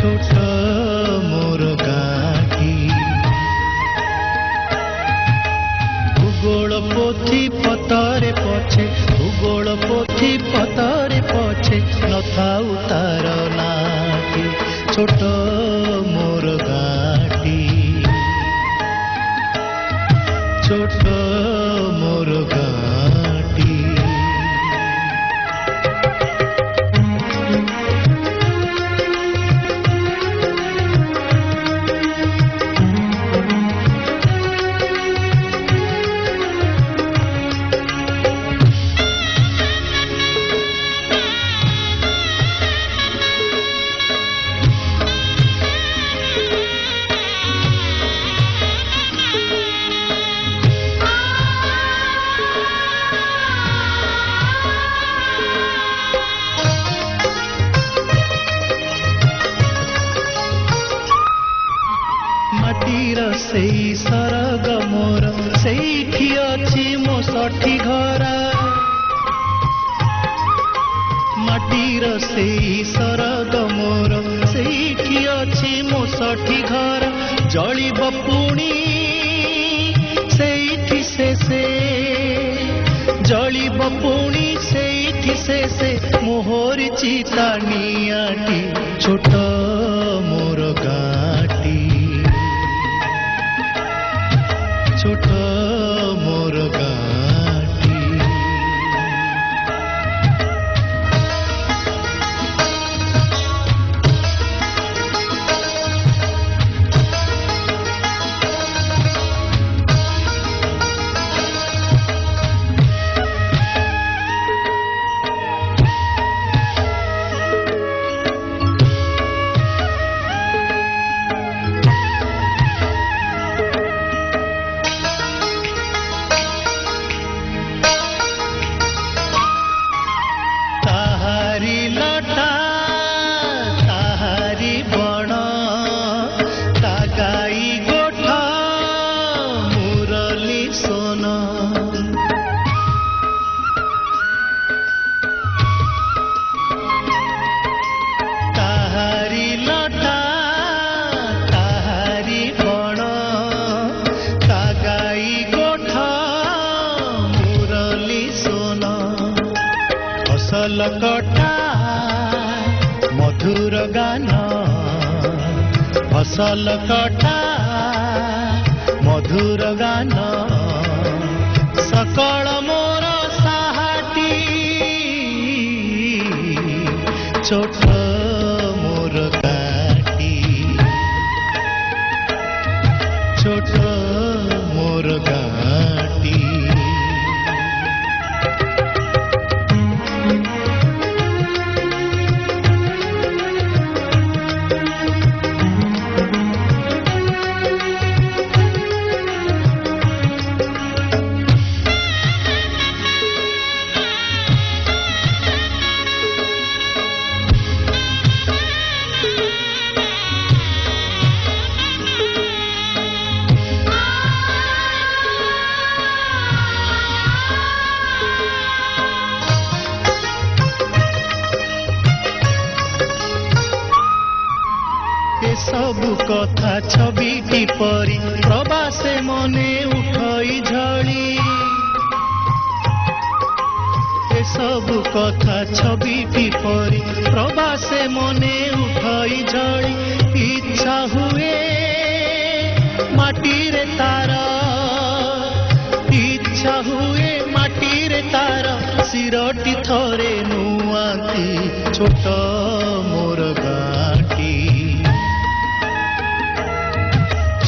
छोट मोर गाटी भूगोल पोथी पतरे पछे भूगोल पोथी पतरे पछे नथाउ तार नाटी छोट मोर गाटी छोट मोर गाटी सेई सरग मोर सेठी अछि मो सठी घर माटीर सेई सरग मोर सेठी अछि मो सठी घर जलिब पुणी सेठी से जलिब पुणी सेठी से मोहरी चिता नियाटी छोट मोर गाटी छोट मोर गाटी फसल कटा मधुर गान फसल कटा मधुर गान सकल मोर साहाटी छोट मोर गाटी छोट मोर गाटी सबु कथा छविटी परी प्रवासे मने उठई झड़ी ए सबु कथा छविटी परी प्रवासे मने उठई झड़ी इच्छा हुए माटी रे तार इच्छा हुए माटी रे तार सिरटी थरे नुआती छोट मोर गाटी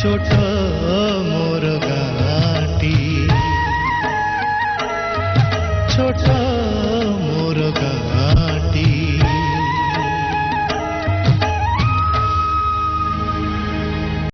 छोट मोर गाटी छोट मोर गाटी।